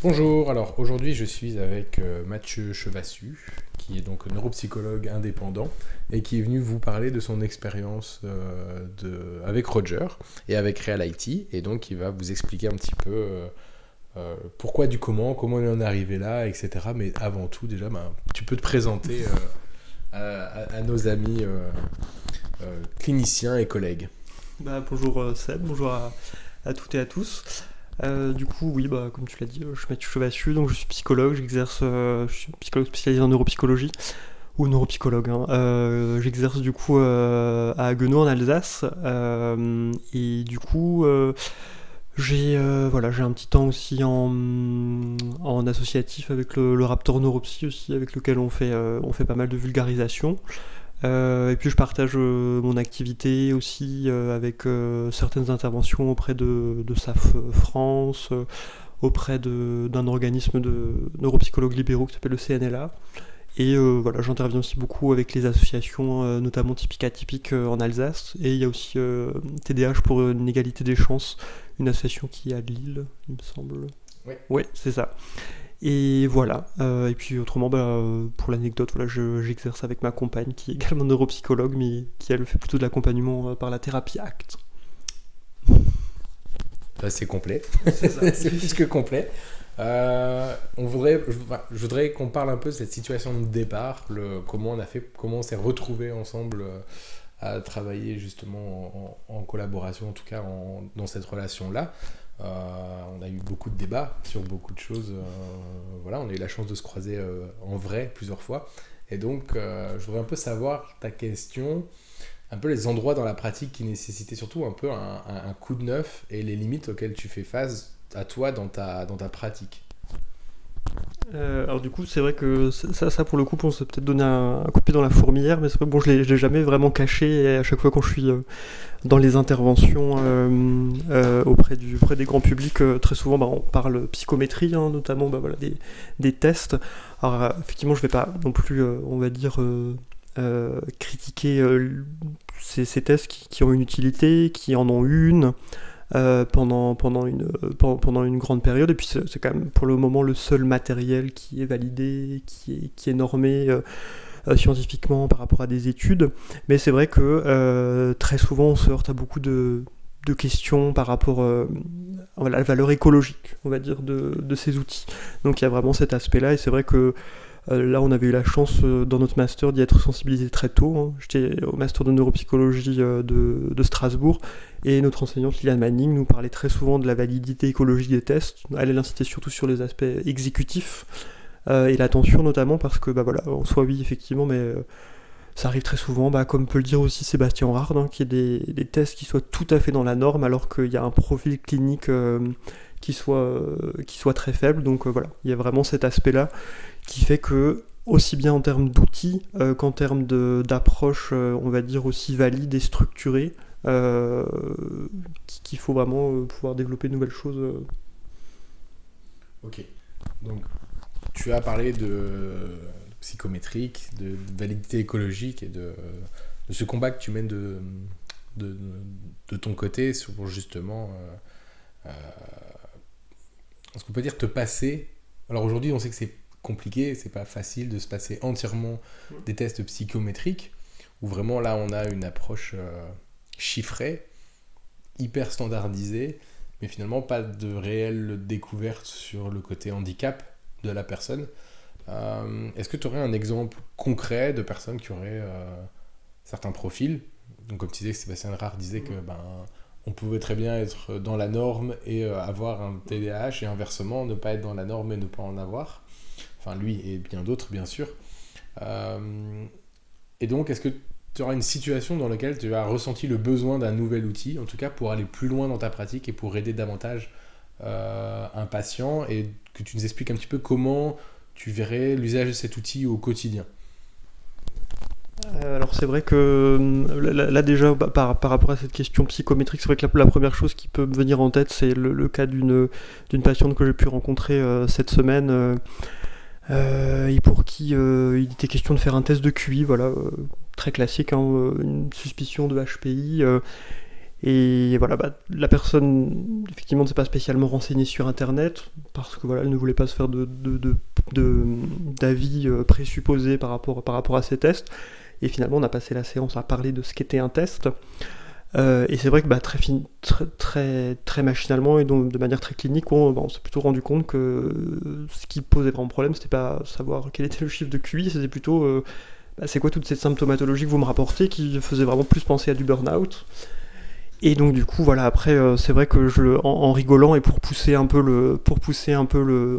Bonjour, alors aujourd'hui je suis avec Mathieu Chevassu, qui est donc neuropsychologue indépendant et qui est venu vous parler de son expérience avec Roger et avec Real IT, et donc il va vous expliquer un petit peu pourquoi du comment il en est arrivé là, etc. Mais avant tout déjà, tu peux te présenter à nos amis cliniciens et collègues. Bonjour Seb, bonjour à toutes et à tous. Du coup, oui, comme tu l'as dit, je suis Mathieu Chevassu, donc je suis psychologue, je suis psychologue spécialisé en neuropsychologie, ou neuropsychologue, hein. J'exerce du coup à Haguenau en Alsace, et du coup, j'ai un petit temps aussi en associatif avec le Raptor Neuropsy aussi, avec lequel on fait pas mal de vulgarisation. Et puis je partage mon activité aussi avec certaines interventions auprès de SAF France, auprès d'un organisme de neuropsychologues libéraux qui s'appelle le CNLA. Et voilà, j'interviens aussi beaucoup avec les associations, notamment typiques atypiques en Alsace. Et il y a aussi TDH pour une égalité des chances, une association qui est à Lille, il me semble. Oui. Ouais, c'est ça. Et voilà. Et puis autrement, pour l'anecdote, voilà, j'exerce avec ma compagne qui est également neuropsychologue, mais qui elle fait plutôt de l'accompagnement par la thérapie ACT. C'est complet, C'est ça. c'est plus que complet. Je voudrais qu'on parle un peu de cette situation de départ, comment on s'est retrouvés ensemble à travailler justement en collaboration, en tout cas dans cette relation-là. On a eu beaucoup de débats sur beaucoup de choses. Voilà, on a eu la chance de se croiser en vrai plusieurs fois. Et donc, je voudrais un peu savoir ta question, un peu les endroits dans la pratique qui nécessitaient surtout un peu un coup de neuf et les limites auxquelles tu fais face à toi dans ta pratique. Alors du coup, c'est vrai que ça pour le coup, on s'est peut-être donné un coup de pied dans la fourmilière, mais c'est vrai, bon, je l'ai jamais vraiment caché. Et à chaque fois quand je suis dans les interventions auprès des grands publics, très souvent, on parle psychométrie, hein, notamment, voilà, des tests. Alors effectivement, je vais pas non plus, on va dire, critiquer ces tests qui ont une utilité, qui en ont une. Pendant une grande période, et puis c'est quand même pour le moment le seul matériel qui est validé, qui est normé scientifiquement par rapport à des études. Mais c'est vrai que très souvent on se heurte à beaucoup de questions par rapport à la valeur écologique, on va dire, de ces outils. Donc il y a vraiment cet aspect-là, et c'est vrai que là, on avait eu la chance dans notre master d'y être sensibilisé très tôt, hein. J'étais au master de neuropsychologie de Strasbourg, et notre enseignante Liliane Manning nous parlait très souvent de la validité écologique des tests. Elle insistait surtout sur les aspects exécutifs et l'attention notamment, parce que voilà, en soi oui effectivement, mais ça arrive très souvent, comme peut le dire aussi Sébastien Rard, hein, qu'il y ait des tests qui soient tout à fait dans la norme alors qu'il y a un profil clinique qui soit très faible. Donc voilà, il y a vraiment cet aspect-là qui fait que, aussi bien en termes d'outils qu'en termes d'approche, on va dire aussi valide et structurée, qu'il faut vraiment pouvoir développer de nouvelles choses. Ok, donc tu as parlé de psychométrique, de validité écologique et de ce combat que tu mènes de ton côté pour justement, est-ce qu'on peut dire te passer. Alors aujourd'hui, on sait que c'est compliqué, c'est pas facile de se passer entièrement des tests psychométriques, où vraiment là on a une approche chiffrée, hyper standardisée, mais finalement pas de réelle découverte sur le côté handicap de la personne. Est-ce que tu aurais un exemple concret de personnes qui auraient certains profils? Donc comme tu disais, Sébastien Rard disait que on pouvait très bien être dans la norme et avoir un TDAH, et inversement ne pas être dans la norme et ne pas en avoir. Enfin lui et bien d'autres bien sûr. Et donc est-ce que tu auras une situation dans laquelle tu as ressenti le besoin d'un nouvel outil, en tout cas pour aller plus loin dans ta pratique et pour aider davantage un patient, et que tu nous expliques un petit peu comment tu verrais l'usage de cet outil au quotidien? Alors c'est vrai que là déjà, par rapport à cette question psychométrique, c'est vrai que la première chose qui peut me venir en tête, c'est le cas d'une patiente que j'ai pu rencontrer cette semaine, et pour qui il était question de faire un test de QI, voilà, très classique, hein, une suspicion de HPI, Et voilà, la personne, effectivement, ne s'est pas spécialement renseignée sur Internet, parce que voilà, elle ne voulait pas se faire d'avis présupposés par rapport à ces tests. Et finalement, on a passé la séance à parler de ce qu'était un test. Et c'est vrai que très machinalement et donc de manière très clinique, on s'est plutôt rendu compte que ce qui posait vraiment problème, c'était pas savoir quel était le chiffre de QI, c'était plutôt c'est quoi toute cette symptomatologie que vous me rapportez qui faisait vraiment plus penser à du burn-out. Et donc du coup voilà, après c'est vrai que en rigolant et pour pousser un peu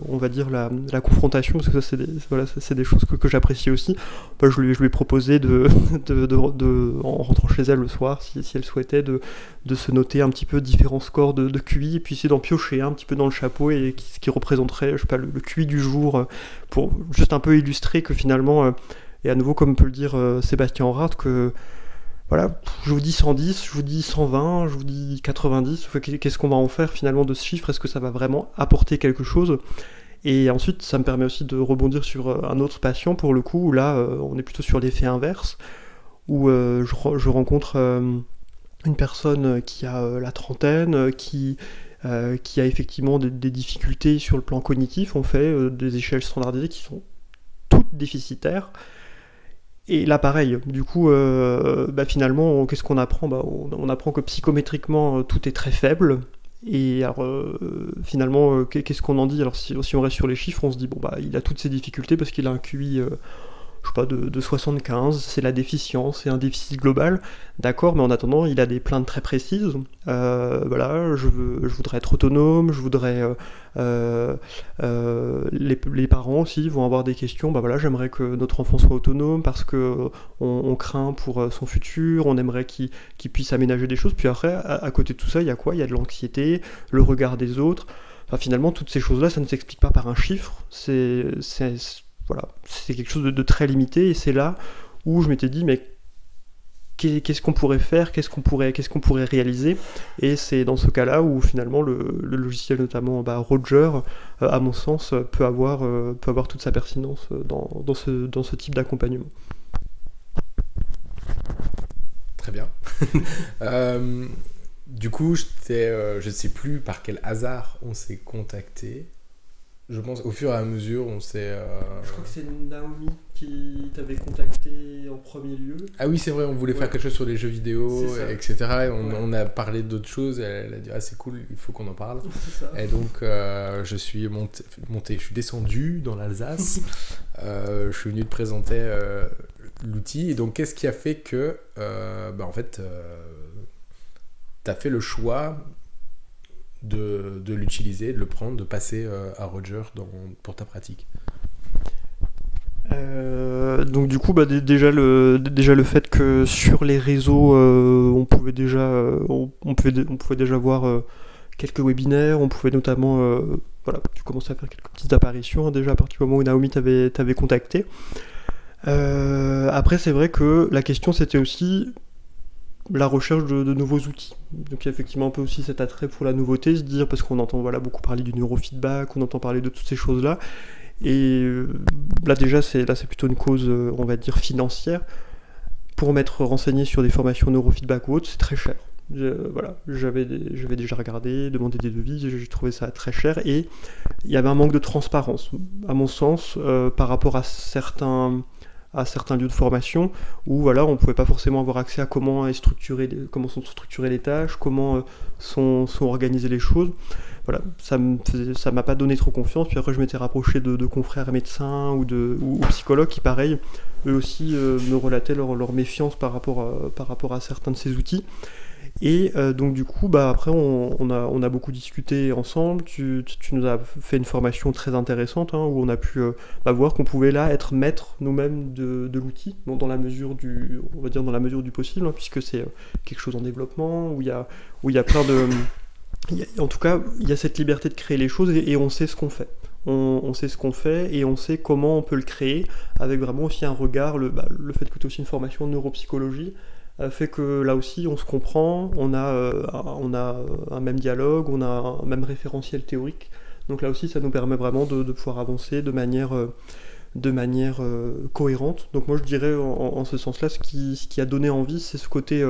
on va dire la confrontation, parce que ça c'est des choses que j'apprécie aussi, je lui ai proposé en rentrant chez elle le soir, si elle souhaitait, de se noter un petit peu différents scores de QI, et puis essayer d'en piocher un petit peu dans le chapeau, et ce qui représenterait, je sais pas, le QI du jour, pour juste un peu illustrer que finalement, et à nouveau comme peut le dire Sébastien Horat, que voilà, je vous dis 110, je vous dis 120, je vous dis 90, qu'est-ce qu'on va en faire finalement de ce chiffre? Est-ce que ça va vraiment apporter quelque chose? Et ensuite, ça me permet aussi de rebondir sur un autre patient, pour le coup, où là, on est plutôt sur l'effet inverse, où je rencontre une personne qui a la trentaine, qui a effectivement des difficultés sur le plan cognitif. On fait des échelles standardisées qui sont toutes déficitaires. Et là, pareil, du coup, finalement, qu'est-ce qu'on apprend? On apprend que psychométriquement, tout est très faible. Et alors, finalement, qu'est-ce qu'on en dit? Alors, si on reste sur les chiffres, on se dit, il a toutes ces difficultés parce qu'il a un QI, je sais pas, de 75, c'est la déficience, c'est un déficit global, d'accord, mais en attendant, il a des plaintes très précises. Voilà, je voudrais être autonome, je voudrais... les parents aussi vont avoir des questions, voilà, j'aimerais que notre enfant soit autonome parce que on craint pour son futur, on aimerait qu'il puisse aménager des choses. Puis après, à côté de tout ça, il y a quoi? Il y a de l'anxiété, le regard des autres. Enfin, finalement, toutes ces choses-là, ça ne s'explique pas par un chiffre. Voilà, c'est quelque chose de très limité, et c'est là où je m'étais dit, mais qu'est-ce qu'on pourrait faire, qu'est-ce qu'on pourrait réaliser? Et c'est dans ce cas-là où finalement le logiciel, notamment Roger, à mon sens, peut avoir toute sa pertinence dans ce type d'accompagnement. Très bien. Du coup, je ne sais plus par quel hasard on s'est contacté. Je pense au fur et à mesure, on s'est... Je crois que c'est Naomi qui t'avait contacté en premier lieu. Ah oui, c'est vrai, on voulait faire quelque chose sur les jeux vidéo, etc. Et on a parlé d'autres choses, elle a dit « Ah, c'est cool, il faut qu'on en parle ». Et donc, je suis monté, je suis descendu dans l'Alsace, je suis venu te présenter l'outil. Et donc, qu'est-ce qui a fait que, en fait, tu as fait le choix de l'utiliser, de le prendre, de passer à Roger pour ta pratique? Donc du coup, déjà le fait que sur les réseaux, on pouvait déjà voir quelques webinaires, on pouvait notamment, tu commençais à faire quelques petites apparitions déjà à partir du moment où Naomi t'avait contacté. Après, c'est vrai que la question c'était aussi la recherche de nouveaux outils. Donc il y a effectivement un peu aussi cet attrait pour la nouveauté, se dire, parce qu'on entend beaucoup parler du neurofeedback, on entend parler de toutes ces choses-là, et là déjà c'est plutôt une cause, on va dire, financière. Pour m'être renseigné sur des formations neurofeedback ou autres, c'est très cher. J'avais déjà regardé, demandé des devis, j'ai trouvé ça très cher, et il y avait un manque de transparence, à mon sens, par rapport à certains lieux de formation où on ne pouvait pas forcément avoir accès à comment sont structurées les tâches, comment sont organisées les choses. Voilà, ça m'a pas donné trop confiance. Puis après, je m'étais rapproché de confrères médecins ou psychologues qui, pareil, eux aussi me relataient leur méfiance par rapport à certains de ces outils. Et donc du coup, après on a beaucoup discuté ensemble. Tu nous as fait une formation très intéressante, où on a pu voir qu'on pouvait là être maître nous-mêmes de l'outil, dans la mesure du possible, puisque c'est quelque chose en développement, où il y a plein de... En tout cas, il y a cette liberté de créer les choses, et on sait ce qu'on fait. On sait ce qu'on fait et on sait comment on peut le créer, avec vraiment aussi un regard, le fait que tu aies aussi une formation en neuropsychologie, fait que là aussi on se comprend, on a un même dialogue, on a un même référentiel théorique. Donc là aussi ça nous permet vraiment de pouvoir avancer de manière cohérente. Donc moi je dirais en ce sens-là, ce qui a donné envie, c'est ce côté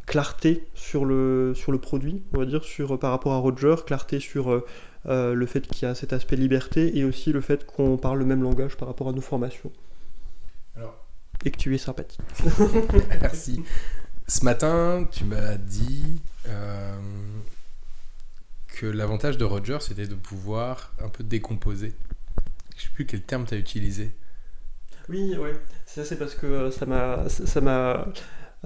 clarté sur le produit, on va dire, par rapport à Roger, clarté sur le fait qu'il y a cet aspect liberté et aussi le fait qu'on parle le même langage par rapport à nos formations. Alors, et que tu es sympathique. Merci. Ce matin, tu m'as dit que l'avantage de Roger, c'était de pouvoir un peu décomposer. Je ne sais plus quel terme tu as utilisé. Oui, ouais. Ça, c'est parce que ça m'a...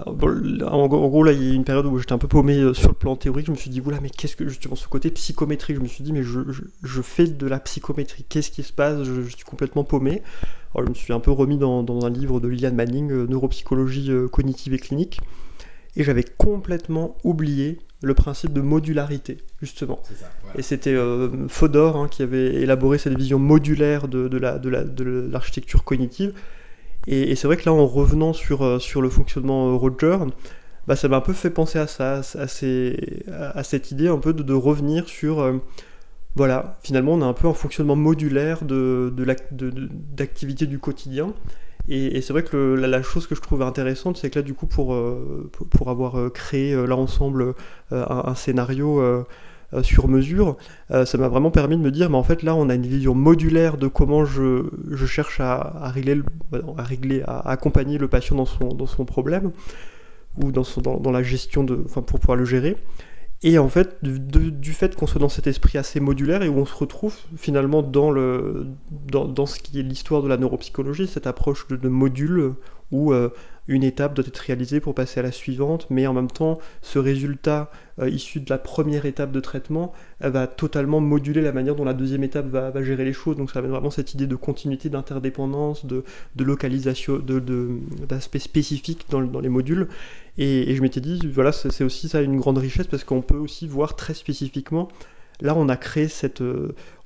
Bon, en gros, là, il y a une période où j'étais un peu paumé sur le plan théorique. Je me suis dit, oula, mais qu'est-ce que... Justement, ce côté psychométrique, je me suis dit, mais je fais de la psychométrie. Qu'est-ce qui se passe ? Je suis complètement paumé. Alors, je me suis un peu remis dans un livre de Liliane Manning, Neuropsychologie cognitive et clinique. Et j'avais complètement oublié le principe de modularité, justement. C'est ça, voilà. Et c'était Fodor qui avait élaboré cette vision modulaire de l'architecture cognitive. Et c'est vrai que là, en revenant sur le fonctionnement Roger, ça m'a un peu fait penser à ça, à cette idée un peu de revenir sur... voilà, finalement, on a un peu un fonctionnement modulaire d'activité du quotidien. Et c'est vrai que la chose que je trouve intéressante, c'est que là, du coup, pour avoir créé là ensemble un scénario sur mesure, ça m'a vraiment permis de me dire, mais en fait, là, on a une vision modulaire de comment je cherche à accompagner le patient dans son problème, ou dans la gestion pour pouvoir le gérer. Et en fait, du fait qu'on soit dans cet esprit assez modulaire et où on se retrouve finalement dans ce qui est l'histoire de la neuropsychologie, cette approche de module où une étape doit être réalisée pour passer à la suivante, mais en même temps, ce résultat issu de la première étape de traitement va totalement moduler la manière dont la deuxième étape va gérer les choses. Donc ça amène vraiment cette idée de continuité, d'interdépendance, de localisation, d'aspect spécifique dans les modules. Et je m'étais dit, voilà, c'est aussi ça une grande richesse, parce qu'on peut aussi voir très spécifiquement, là on a créé cette,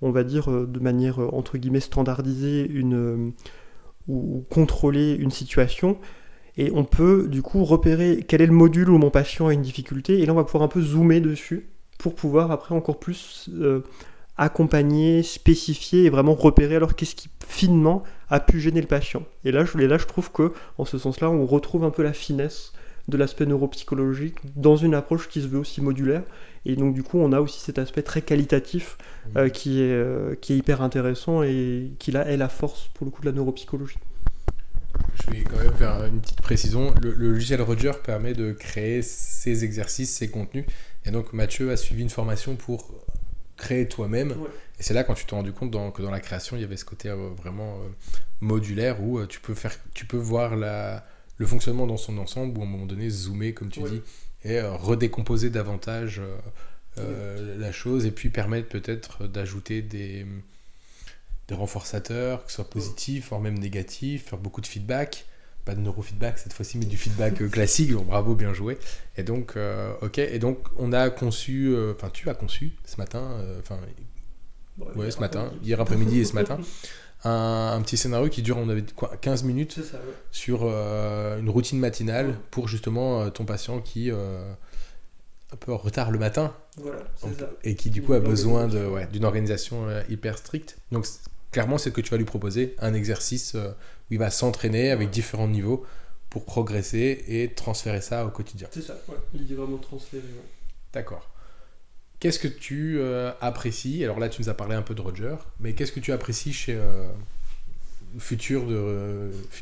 on va dire de manière entre guillemets standardisée, ou contrôler une situation, et on peut du coup repérer quel est le module où mon patient a une difficulté, et là on va pouvoir un peu zoomer dessus, pour pouvoir après encore plus accompagner, spécifier, et vraiment repérer alors qu'est-ce qui finement a pu gêner le patient. Et là je trouve que en ce sens-là, on retrouve un peu la finesse de l'aspect neuropsychologique dans une approche qui se veut aussi modulaire, et donc du coup on a aussi cet aspect très qualitatif qui est hyper intéressant, et qui là est la force pour le coup de la neuropsychologie. Je vais quand même faire une petite précision. Le logiciel Roger permet de créer ses exercices, ses contenus, et donc Mathieu a suivi une formation pour créer toi-même, ouais. Et c'est là quand tu t'es rendu compte que dans la création il y avait ce côté vraiment modulaire où tu peux voir le fonctionnement dans son ensemble, ou à un moment donné zoomer comme tu dis, et redécomposer davantage la chose, et puis permettre peut-être d'ajouter des renforçateurs, que ce soit positifs, voire même négatifs, faire beaucoup de feedback, pas de neurofeedback cette fois-ci, mais du feedback classique. Donc, bravo, bien joué. Et donc ok, et donc on a conçu, tu as conçu ce matin, ce matin, hier après-midi et ce matin, un petit scénario qui dure, on avait 15 minutes, ça, ouais. Sur une routine matinale pour justement ton patient qui un peu en retard le matin, voilà, et qui du coup a besoin d'une organisation hyper stricte. Donc clairement, c'est que tu vas lui proposer un exercice où il va s'entraîner avec différents niveaux pour progresser et transférer ça au quotidien. C'est ça, ouais. L'idée vraiment de transférer. Ouais. D'accord. Qu'est-ce que tu apprécies ? Alors là, tu nous as parlé un peu de Roger, mais qu'est-ce que tu apprécies chez Futur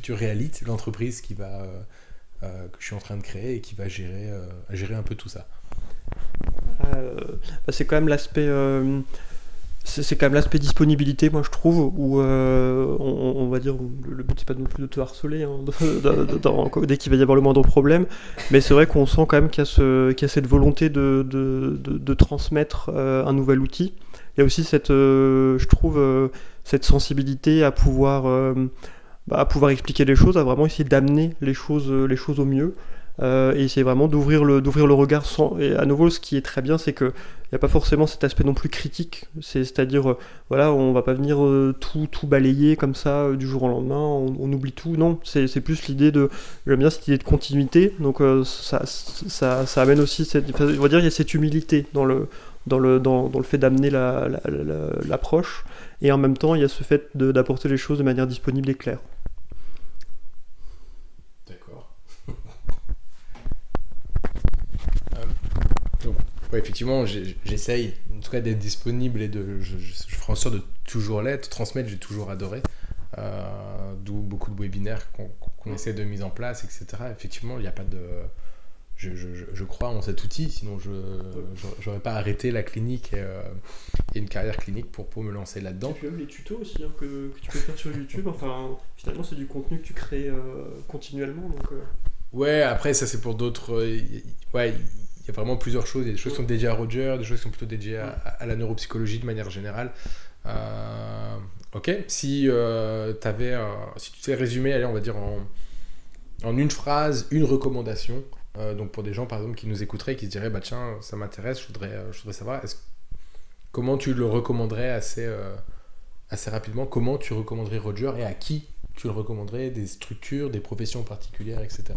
Realite, l'entreprise que je suis en train de créer et qui va gérer un peu tout ça ? C'est quand même l'aspect... C'est quand même l'aspect disponibilité, moi je trouve, où on va dire, le but c'est pas non plus de te harceler dès qu'il va y avoir le moindre problème, mais c'est vrai qu'on sent quand même qu'il y a cette volonté de transmettre un nouvel outil. Il y a aussi je trouve cette sensibilité à pouvoir expliquer les choses, à vraiment essayer d'amener les choses au mieux. Et c'est vraiment d'ouvrir le regard et à nouveau, ce qui est très bien, c'est que il n'y a pas forcément cet aspect non plus critique, c'est-à-dire on va pas venir tout balayer comme ça du jour au lendemain, on oublie tout, non, c'est plus l'idée j'aime bien cette idée de continuité, donc ça amène aussi on va dire il y a cette humilité dans le fait d'amener l'approche, et en même temps il y a ce fait d'apporter les choses de manière disponible et claire. Ouais, effectivement, j'essaye en tout cas d'être disponible et je ferai en sorte de toujours l'être. Transmettre, j'ai toujours adoré. D'où beaucoup de webinaires qu'on essaie de mise en place, etc. Effectivement, il n'y a pas de... Je crois en cet outil, sinon je n'aurais pas arrêté la clinique et une carrière clinique pour me lancer là-dedans. Et puis même les tutos aussi que tu peux faire sur YouTube, enfin finalement c'est du contenu que tu crées continuellement. Donc, Ouais, après ça c'est pour d'autres... ouais, il y a vraiment plusieurs choses. Il y a des choses qui sont dédiées à Roger, des choses qui sont plutôt dédiées à la neuropsychologie de manière générale. Ok, si si tu fais résumer, allez, on va dire en une phrase, une recommandation, donc pour des gens par exemple qui nous écouteraient, qui se diraient bah tiens ça m'intéresse, je voudrais savoir, comment tu le recommanderais assez rapidement, comment tu recommanderais Roger et à qui tu le recommanderais, des structures, des professions particulières, etc.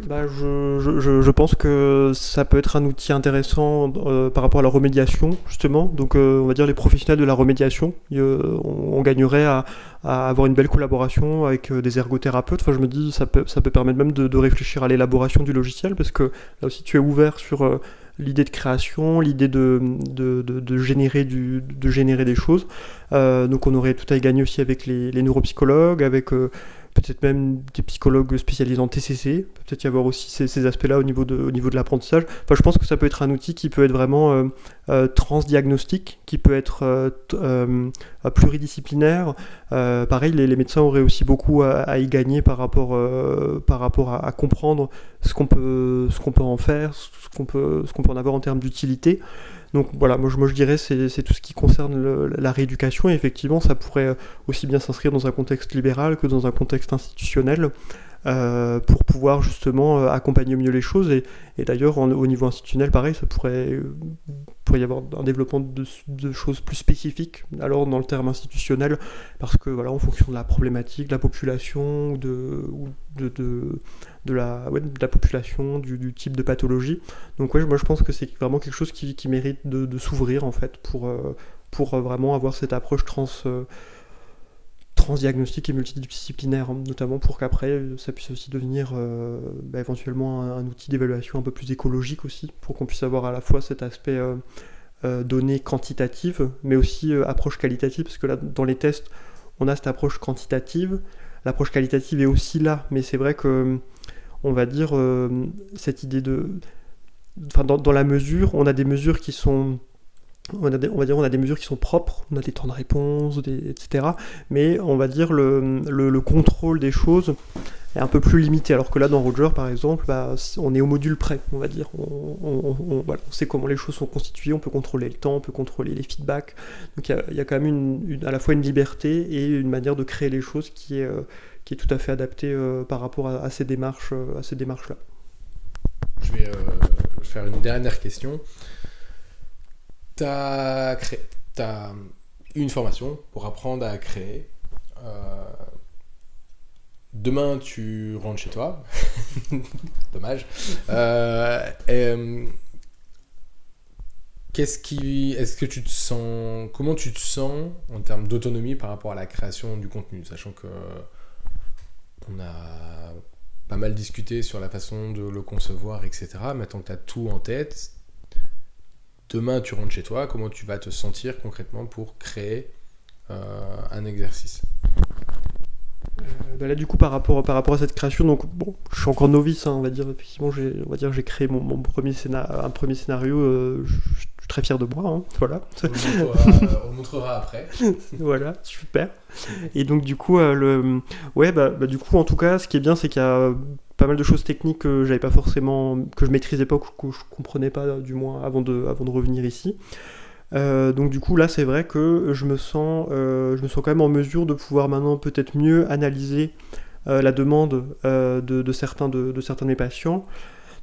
Bah, je pense que ça peut être un outil intéressant par rapport à la remédiation, justement. Donc, on va dire les professionnels de la remédiation, on gagnerait à avoir une belle collaboration avec des ergothérapeutes. Enfin, je me dis, ça peut permettre même de réfléchir à l'élaboration du logiciel, parce que là aussi, tu es ouvert sur l'idée de création, l'idée de générer des choses. Donc, on aurait tout à y gagner aussi avec les neuropsychologues, avec... peut-être même des psychologues spécialisés en TCC, peut-être y avoir aussi ces aspects-là au niveau de l'apprentissage. Enfin, je pense que ça peut être un outil qui peut être vraiment transdiagnostique, qui peut être pluridisciplinaire. Pareil, les médecins auraient aussi beaucoup à y gagner par rapport à comprendre ce qu'on peut en faire, ce qu'on peut en avoir en termes d'utilité. Donc voilà, moi je dirais c'est tout ce qui concerne la rééducation, et effectivement ça pourrait aussi bien s'inscrire dans un contexte libéral que dans un contexte institutionnel pour pouvoir justement accompagner mieux les choses, et d'ailleurs au niveau institutionnel pareil, ça pourrait y avoir un développement de choses plus spécifiques alors dans le terme institutionnel, parce que voilà, en fonction de la problématique, de la population, de la population, du type de pathologie. Donc ouais, moi je pense que c'est vraiment quelque chose qui mérite de s'ouvrir en fait pour vraiment avoir cette approche transdiagnostique et multidisciplinaire, notamment pour qu'après ça puisse aussi devenir éventuellement un outil d'évaluation un peu plus écologique aussi, pour qu'on puisse avoir à la fois cet aspect données quantitatives, mais aussi approche qualitative, parce que là dans les tests on a cette approche quantitative, l'approche qualitative est aussi là, mais c'est vrai que on va dire cette idée dans la mesure, on a des mesures qui sont on a des mesures qui sont propres, on a des temps de réponse, etc. Mais on va dire le contrôle des choses est un peu plus limité. Alors que là, dans Roger, par exemple, on est au module près, on va dire. On sait comment les choses sont constituées, on peut contrôler le temps, on peut contrôler les feedbacks. Donc il y a quand même à la fois une liberté et une manière de créer les choses qui est tout à fait adaptée par rapport à ces démarches-là. Je vais faire une dernière question. T'as une formation pour apprendre à créer. Demain, tu rentres chez toi. Dommage. Est-ce que tu te sens... Comment tu te sens en termes d'autonomie par rapport à la création du contenu, sachant que on a pas mal discuté sur la façon de le concevoir, etc. Maintenant que tu as tout en tête, demain tu rentres chez toi, comment tu vas te sentir concrètement pour créer un exercice? Là du coup par rapport à cette création, donc bon, je suis encore novice, hein, on va dire. Effectivement j'ai créé un premier scénario, je suis très fier de moi, hein, voilà. On montrera après. Voilà, super. Et donc du coup du coup en tout cas ce qui est bien, c'est qu'il y a pas mal de choses techniques que j'avais pas forcément, que je maîtrisais pas, que je comprenais pas du moins avant de revenir ici. Donc du coup là c'est vrai que je me sens quand même en mesure de pouvoir maintenant peut-être mieux analyser la demande de certains de mes patients.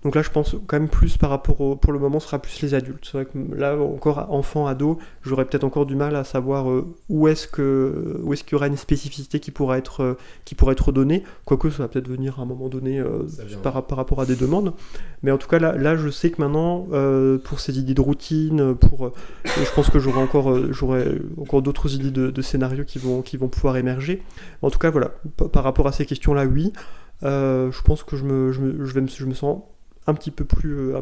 Donc là je pense quand même plus par rapport pour le moment ce sera plus les adultes. C'est vrai que là encore enfant, ado, j'aurais peut-être encore du mal à savoir où est-ce qu'il y aura une spécificité qui pourra être donnée, quoique ça va peut-être venir à un moment donné par rapport à des demandes. Mais en tout cas là je sais que maintenant pour ces idées de routine, je pense que j'aurai encore d'autres idées de scénarios qui vont pouvoir émerger. En tout cas voilà, par rapport à ces questions-là, oui. Je pense que je me sens un petit peu plus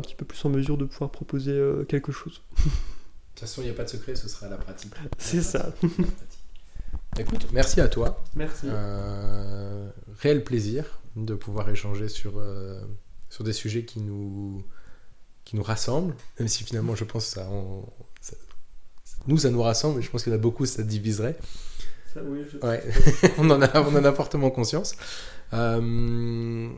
en mesure de pouvoir proposer quelque chose. De toute façon, il n'y a pas de secret, ce sera la pratique. C'est ça. Écoute, merci à toi. Merci. Réel plaisir de pouvoir échanger sur des sujets qui nous rassemblent, même si finalement je pense que ça nous rassemble, mais je pense qu'il y en a beaucoup, ça diviserait. Ça, oui, ouais. on en a fortement conscience. On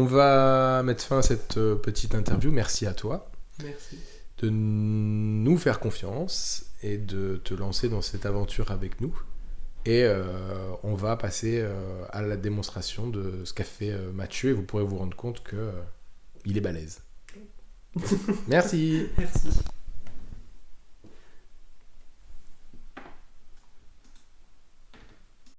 va mettre fin à cette petite interview. Merci à toi. Merci. De nous faire confiance et de te lancer dans cette aventure avec nous. Et on va passer à la démonstration de ce qu'a fait Mathieu, et vous pourrez vous rendre compte qu'il est balèze. Merci. Merci.